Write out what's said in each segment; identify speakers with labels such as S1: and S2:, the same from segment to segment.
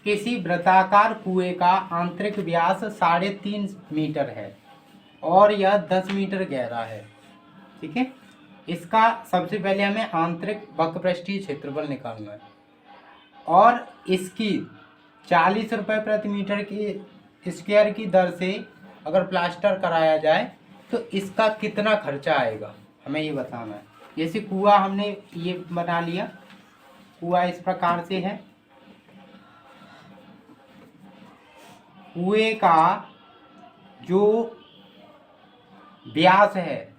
S1: किसी वृत्ताकार कुएं का आंतरिक व्यास 3.5 मीटर है और यह 10 मीटर गहरा है। ठीक है, इसका सबसे पहले हमें आंतरिक वक्रपृष्ठीय क्षेत्रफल निकालना है और इसकी 40 रुपये प्रति मीटर की स्क्वायर की दर से अगर प्लास्टर कराया जाए तो इसका कितना खर्चा आएगा, हमें ये बताना है। जैसे कुआं हमने ये बना लिया, कुआं इस प्रकार से है, कुएं का जो व्यास है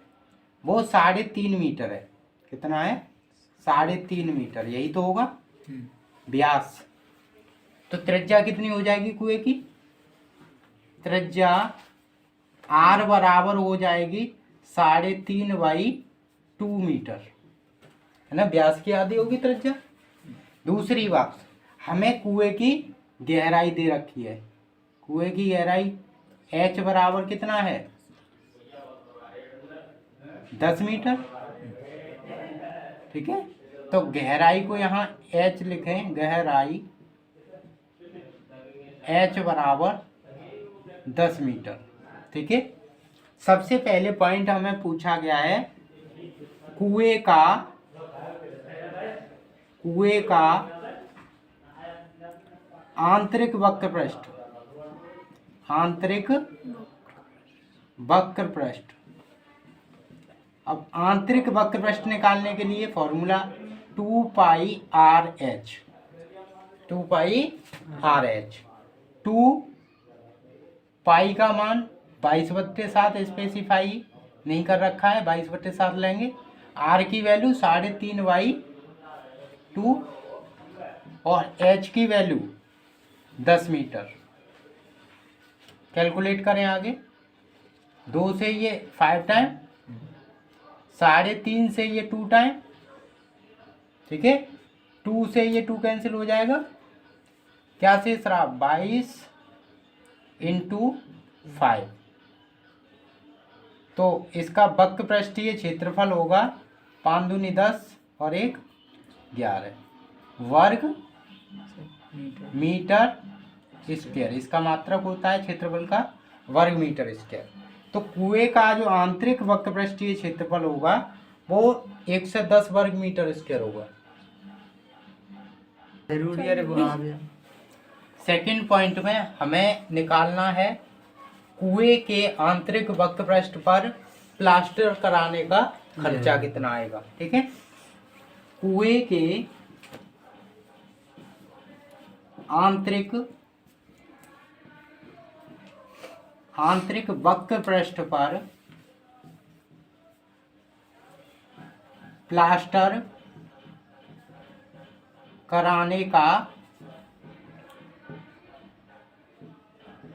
S1: वो 3.5 मीटर है। कितना है? 3.5 मीटर, यही तो होगा व्यास। तो त्रिज्या कितनी हो जाएगी कुएं की? त्रिज्या आर बराबर हो जाएगी 3.5/2 मीटर, है ना। व्यास की आधी होगी त्रिज्या। दूसरी बात, हमें कुएं की गहराई दे रखी है। कुएं की गहराई h बराबर कितना है? 10 मीटर। ठीक है, तो गहराई को यहाँ h लिखें, गहराई h बराबर 10 मीटर। ठीक है, सबसे पहले पॉइंट हमें पूछा गया है कुएं का आंतरिक वक्रपृष्ठ, आंतरिक वक्रपृष्ठ। अब आंतरिक वक्रपृष्ठ निकालने के लिए फॉर्मूला 2πRh, 2πRh। 2 पाई का मान 22/7 स्पेसिफाई नहीं कर रखा है, 22/7 लेंगे। आर की वैल्यू 3.5/2 और एच की वैल्यू 10 मीटर। कैलकुलेट करें आगे। 2 से ये 5 टाइम, 3.5 से ये 2 टाइम। ठीक है, 2 से ये 2 कैंसिल हो जाएगा, क्या शेष रहा? 22 × 5। तो इसका वक्रपृष्ठीय क्षेत्रफल होगा 5 दूनी 10 और 1 11 वर्ग मीटर स्क्वायर। इसका मात्रक होता है क्षेत्रफल का वर्ग मीटर स्क्वायर। तो कुएं का जो आंतरिक वक्रपृष्ठीय क्षेत्रफल होगा वो 110 वर्ग मीटर स्क्वायर होगा।
S2: जरूरी है।
S1: सेकंड पॉइंट में हमें निकालना है कुएं के आंतरिक वक्रपृष्ठ पर प्लास्टर कराने का खर्चा कितना आएगा। ठीक है, कुएं के आंतरिक वक्रपृष्ठ पर प्लास्टर कराने का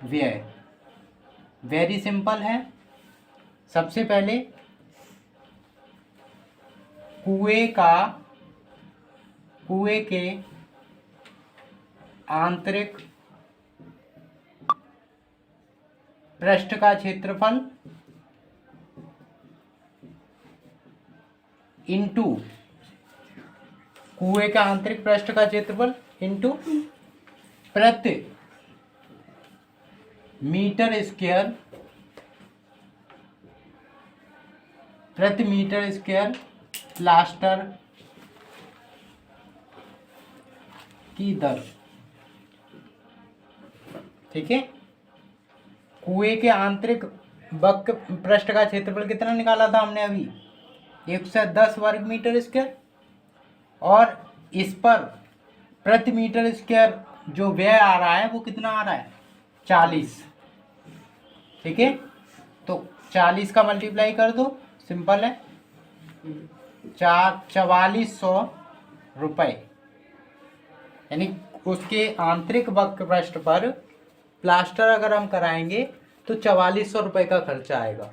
S1: व्यय वेरी सिंपल है। सबसे पहले कुएं के आंतरिक पृष्ठ का क्षेत्रफल इंटू कुएं का आंतरिक पृष्ठ का क्षेत्रफल इंटू प्रति मीटर स्क्वायर प्लास्टर की दर। ठीक है, कुएं के आंतरिक वक्र पृष्ठ का क्षेत्रफल कितना निकाला था हमने अभी? 110 वर्ग मीटर स्क्वायर, और इस पर प्रति मीटर स्क्वायर जो व्यय आ रहा है वो कितना आ रहा है? 40। ठीक है, तो 40 का मल्टीप्लाई कर दो, सिंपल है, 4400 रुपये। यानी उसके आंतरिक वक्रपृष्ठ पर प्लास्टर अगर हम कराएंगे तो 4400 रुपये का खर्चा आएगा।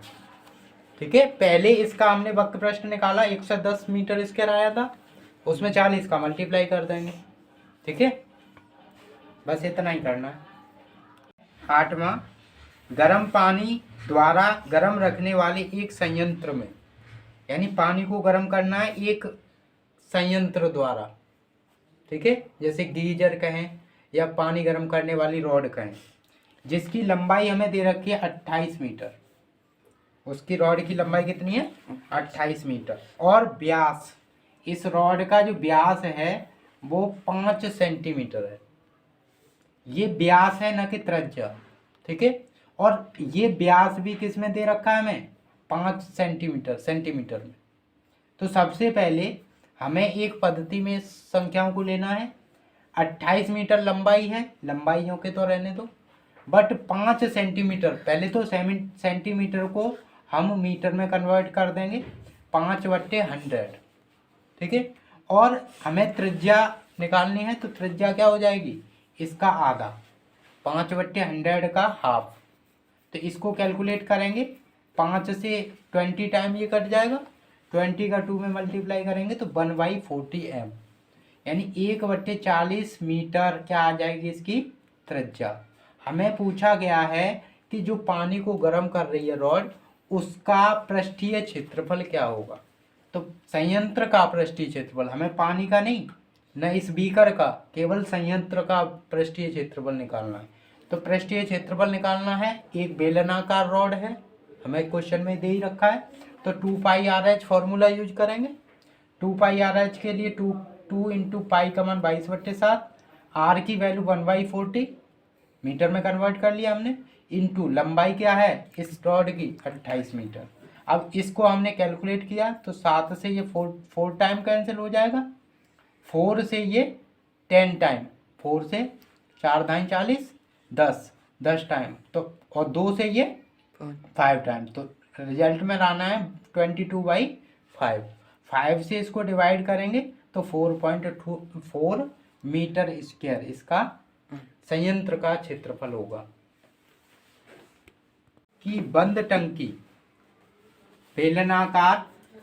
S1: ठीक है, पहले इसका हमने वक्रपृष्ठ निकाला, 110 मीटर स्क्वायर आया था, उसमें 40 का मल्टीप्लाई कर देंगे। ठीक है, बस इतना ही करना है। 8वां, गर्म पानी द्वारा गर्म रखने वाले एक संयंत्र में, यानी पानी को गर्म करना है एक संयंत्र द्वारा। ठीक है, जैसे गीजर कहें या पानी गर्म करने वाली रॉड कहें, जिसकी लंबाई हमें दे रखी है 28 मीटर। उसकी रॉड की लंबाई कितनी है? 28 मीटर। और व्यास, इस रॉड का जो व्यास है वो 5 सेंटीमीटर है। ये व्यास है, न कि त्रिज्या, ठीक है। और ये व्यास भी किस में दे रखा है हमें? 5 सेंटीमीटर में। तो सबसे पहले हमें एक पद्धति में संख्याओं को लेना है। 28 मीटर लंबाई है, लंबाइयों के तो रहने दो, बट 5 सेंटीमीटर, पहले तो सेंटीमीटर को हम मीटर में कन्वर्ट कर देंगे, 5/100, ठीक है। और हमें त्रिज्या निकालनी है, तो त्रिज्या क्या हो जाएगी? इसका आधा, 5/100 का हाफ। तो इसको कैलकुलेट करेंगे, 5 से 20 टाइम ये कट जाएगा, 20 का 2 में मल्टीप्लाई करेंगे तो 1/40 m, यानी 1/40 मीटर क्या आ जाएगी इसकी त्रिज्या। हमें पूछा गया है कि जो पानी को गर्म कर रही है रॉड, उसका पृष्ठीय क्षेत्रफल क्या होगा। तो संयंत्र का पृष्ठीय क्षेत्रफल, हमें पानी का नहीं, न इस बीकर का, केवल संयंत्र का पृष्ठीय क्षेत्रफल निकालना है। तो पृष्ठीय क्षेत्रफल निकालना है। एक बेलनाकार रॉड है, हमें क्वेश्चन में दे ही रखा है, तो 2πRH फॉर्मूला यूज करेंगे। 2πRH के लिए 2 इंटू पाई का मान 22/7, आर की वैल्यू 1/40 मीटर में कन्वर्ट कर लिया हमने, इंटू लंबाई क्या है इस रॉड की 28 मीटर। अब इसको हमने कैलकुलेट किया तो 7 से ये 4 टाइम कैंसिल हो जाएगा, 4 से ये 10 टाइम, 4 से 4 दाएं 40, 10 टाइम, तो और 2 से ये 5 टाइम, तो रिजल्ट में लाना है 22/5। 5 से इसको डिवाइड करेंगे तो 4.4 मीटर स्क्वायर इसका संयंत्र का क्षेत्रफल होगा। कि बंद टंकी, बेलनाकार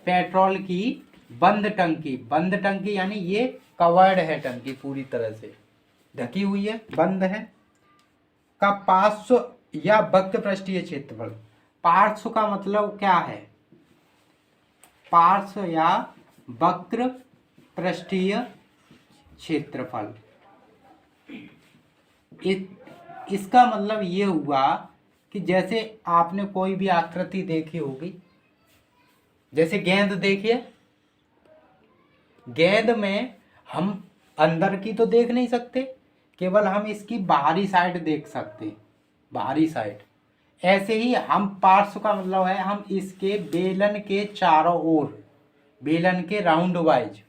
S1: पेट्रोल की बंद टंकी यानी ये कवर्ड है, टंकी पूरी तरह से ढकी हुई है, बंद है, का पार्श्व या वक्र पृष्ठीय क्षेत्रफल। पार्श्व का मतलब क्या है? पार्श्व या वक्र पृष्ठीय क्षेत्रफल। इसका मतलब ये हुआ कि जैसे आपने कोई भी आकृति देखी होगी, जैसे गेंद देखिए, गेंद में हम अंदर की तो देख नहीं सकते, केवल हम इसकी बाहरी साइड देख सकते, बाहरी साइड। ऐसे ही हम पार्श्व का मतलब है हम इसके बेलन के चारों ओर, बेलन के राउंड वाइज,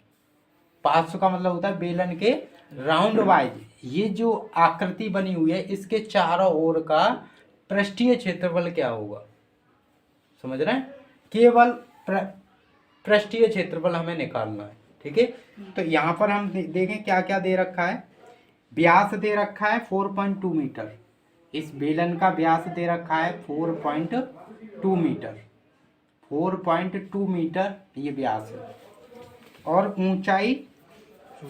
S1: पार्श्व का मतलब होता है बेलन के राउंड वाइज, ये जो आकृति बनी हुई है इसके चारों ओर का पृष्ठीय क्षेत्रफल क्या होगा, समझ रहे हैं? केवल पृष्ठीय क्षेत्रफल हमें निकालना है, ठीक है। तो यहाँ पर हम देखें क्या क्या दे रखा है। व्यास दे रखा है 4.2 मीटर, इस बेलन का व्यास दे रखा है 4.2 मीटर, 4.2 मीटर ये व्यास है, और ऊंचाई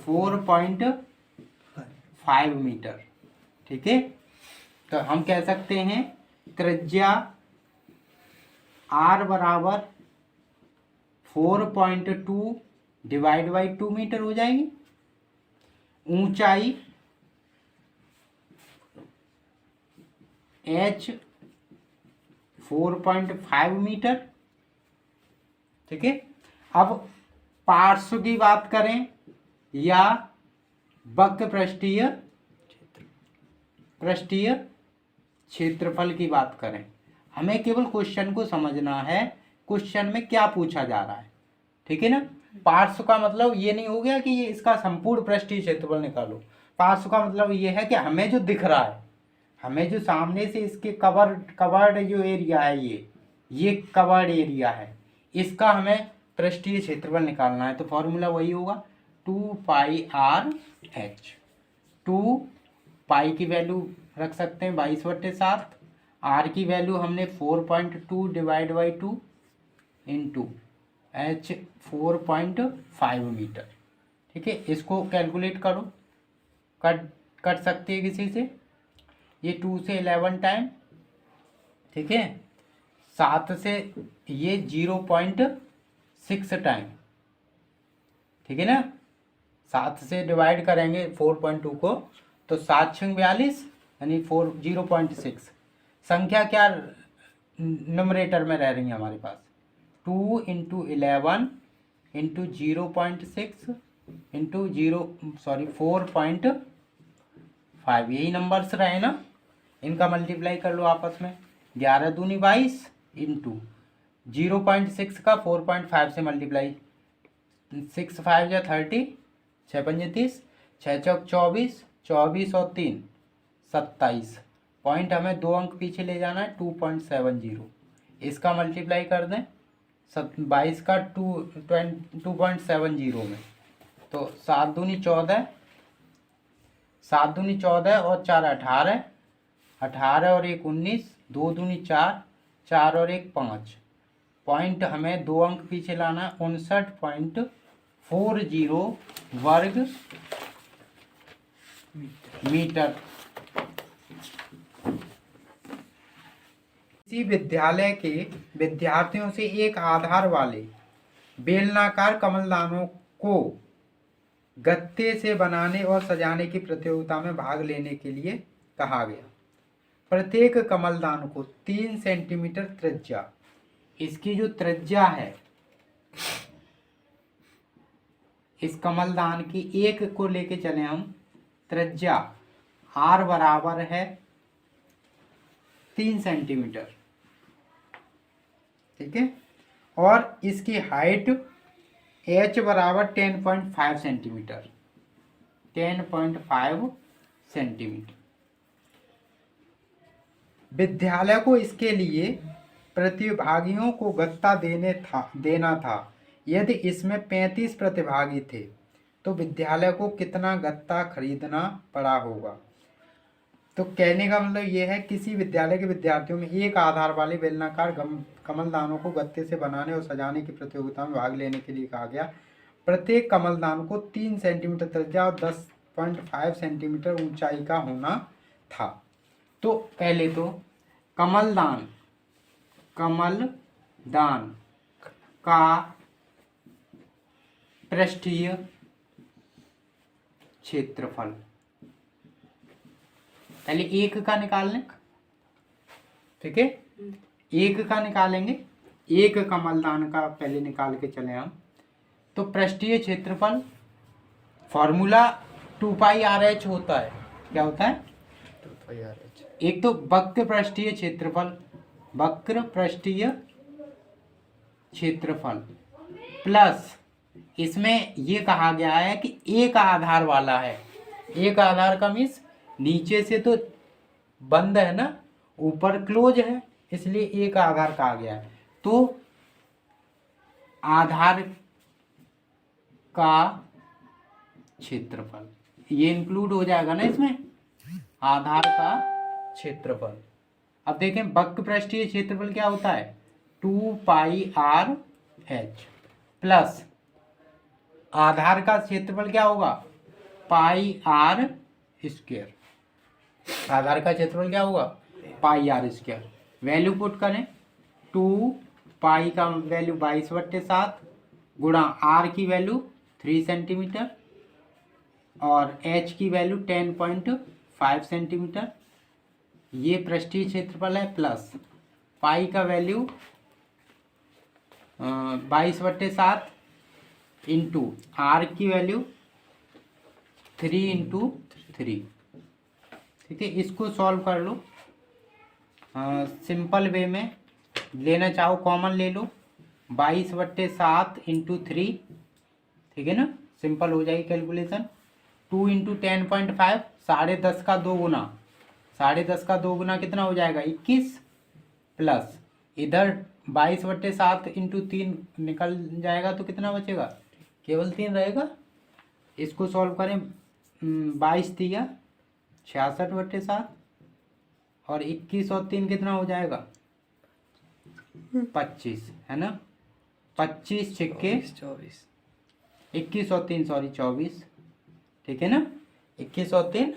S1: 4.5 मीटर, ठीक है। तो हम कह सकते हैं त्रिज्या r बराबर 4.2 डिवाइड बाई 2 मीटर हो जाएगी, ऊंचाई h 4.5 मीटर, ठीक है। अब पार्श्व की बात करें या वक्र पृष्ठीय क्षेत्रफल की बात करें, हमें केवल क्वेश्चन को समझना है, क्वेश्चन में क्या पूछा जा रहा है, ठीक है ना। पार्श्व का मतलब ये नहीं हो गया कि ये इसका संपूर्ण पृष्ठीय क्षेत्रफल निकालो। पार्श्व का मतलब ये है कि हमें जो दिख रहा है, हमें जो सामने से इसके कवर्ड जो एरिया है, ये कवर्ड एरिया है, इसका हमें पृष्ठीय क्षेत्रफल निकालना है। तो फॉर्मूला वही होगा 2πRH। 2 पाई की वैल्यू रख सकते हैं 22/7, आर की वैल्यू हमने 4.2 divide by 2 into h 4.5 metre, ठीक है। इसको कैलकुलेट करो, कट सकते हैं किसी से, ये 2 से 11 टाइम, ठीक है, 7 से ये 0.6 टाइम, ठीक है ना। 7 से डिवाइड करेंगे 4.2 को तो 7 6 42 यानी 0.6 संख्या क्या न्यूमरेटर में रह रही है हमारे पास 2 इंटू 11 इंटू 0.6 इंटू 4.5 यही नंबर्स रहे ना, इनका मल्टीप्लाई कर लो आपस में। 11 दूनी 22 इंटू 0.6 का 4.5 से मल्टीप्लाई 6 5 या 30 6 5 30 6 चौक 24 24 और 3 27 पॉइंट हमें 2 अंक पीछे ले जाना है 2.70 इसका मल्टीप्लाई कर दें 22 का 2.70 में तो 7 दूनी 14 7 दूनी 14 और 4 18 18 और 1 19 2 दूनी 4 4 और 1 5 पॉइंट हमें 2 अंक पीछे लाना है 59.40 वर्ग मीटर। किसी विद्यालय के विद्यार्थियों से एक आधार वाले बेलनाकार कमलदानों को गत्ते से बनाने और सजाने की प्रतियोगिता में भाग लेने के लिए कहा गया। प्रत्येक कमलदान को 3 सेंटीमीटर त्रिज्या, इसकी जो त्रिज्या है इस कमलदान की एक को लेके चले हम, त्रिज्या r बराबर है 3 सेंटीमीटर, ठीक है, और इसकी हाइट h बराबर 10.5 सेंटीमीटर 10.5 सेंटीमीटर। विद्यालय को इसके लिए प्रतिभागियों को गत्ता देना था। यदि इसमें 35 प्रतिभागी थे तो विद्यालय को कितना गत्ता खरीदना पड़ा होगा। तो कहने का मतलब ये है किसी विद्यालय के विद्यार्थियों में एक आधार वाले बेलनाकार कमलदानों को गत्ते से बनाने और सजाने की प्रतियोगिता में भाग लेने के लिए कहा गया। प्रत्येक कमलदान को 3 सेंटीमीटर त्रिज्या और 10.5 सेंटीमीटर ऊंचाई का होना था। तो पहले तो कमलदान का पृष्ठीय क्षेत्रफल पहले एक का निकाल लें, ठीक है, एक का निकालेंगे, एक कमलदान का पहले निकाल के चले हम। तो पृष्ठीय क्षेत्रफल फॉर्मूला 2πRh होता है। क्या होता है? 2πRh। एक तो वक्र पृष्ठीय क्षेत्रफल, वक्र पृष्ठीय क्षेत्रफल प्लस इसमें ये कहा गया है कि एक आधार वाला है। एक आधार का मीन्स नीचे से तो बंद है ना, ऊपर क्लोज है, इसलिए एक आधार कहा गया है। तो आधार का क्षेत्रफल ये इंक्लूड हो जाएगा ना इसमें, आधार का क्षेत्रफल। अब देखें वक्र पृष्ठीय क्षेत्रफल क्या होता है 2πRh प्लस आधार का क्षेत्रफल क्या होगा πr²। आधार का क्षेत्रफल क्या होगा πr²। वैल्यू पुट करें 2π का वैल्यू 22/7 गुणा r की वैल्यू 3 सेंटीमीटर और h की वैल्यू 10.5 सेंटीमीटर। ये पृष्ठीय क्षेत्रफल है प्लस पाई का वैल्यू 22/7 इंटू आर की वैल्यू 3 इंटू 3, ठीक है। इसको सॉल्व कर लो सिंपल वे में, लेना चाहो कॉमन ले लो 22/7 इंटू 3, ठीक है ना, सिंपल हो जाएगी कैलकुलेशन। 2 इंटू 10.5 10.5 का 2 गुना, 10.5 का 2 गुना कितना हो जाएगा 21 प्लस इधर 22/7 इंटू 3 निकल जाएगा तो कितना बचेगा केवल 3 रहेगा। इसको सॉल्व करें 22 दिया 66/7 और 21 और 3 कितना हो जाएगा 25, है ना। 25 छिक्के 24, 21 और 3 सॉरी 24, ठीक है ना, 21 और 3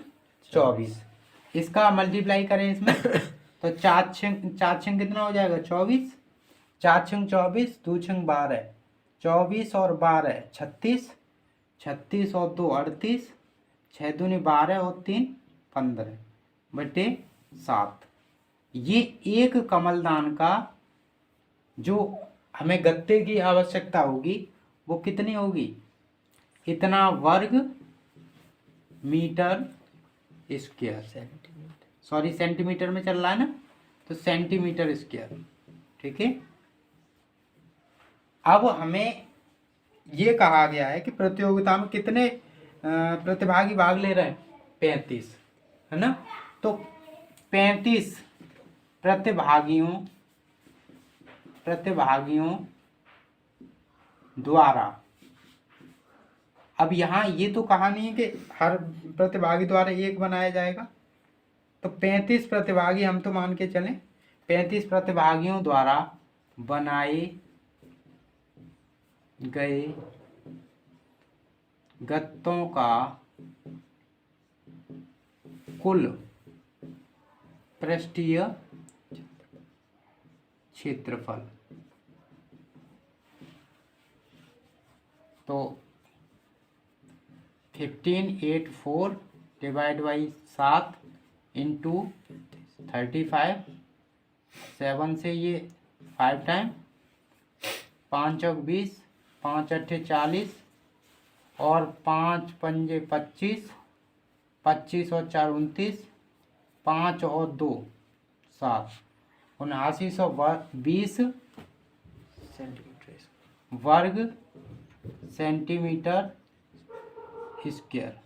S1: 24। इसका मल्टीप्लाई करें इसमें तो 4 छंग कितना हो जाएगा 24, 4 छंग 24, 2 छंग 12, 24 और 12 36, 36 और 2 38, 6 दूनी 12 और 3 15/7। ये एक कमलदान का जो हमें गत्ते की आवश्यकता होगी वो कितनी होगी, इतना वर्ग मीटर स्क्वायर, सॉरी सेंटीमीटर में चल रहा है ना, तो सेंटीमीटर स्क्वायर। ठीक है। अब हमें ये कहा गया है कि प्रतियोगिता में कितने प्रतिभागी भाग ले रहे हैं, 35, है ना। तो 35 प्रतिभागियों द्वारा, अब यहाँ ये तो कहा नहीं है कि हर प्रतिभागी द्वारा एक बनाया जाएगा, तो 35 प्रतिभागी हम तो मान के चलें, 35 प्रतिभागियों द्वारा बनाए गए गत्तों का कुल पृष्ठीय क्षेत्रफल, तो 1584 डिवाइड बाई 7 इंटू 35, 7 से ये 5 टाइम, 5 चौक 20, 5 अट्ठे 40 और 5 पंजे 25, 25 और 4 29, 5 और 2 7, 7920 वर्ग सेंटीमीटर स्क्वायर।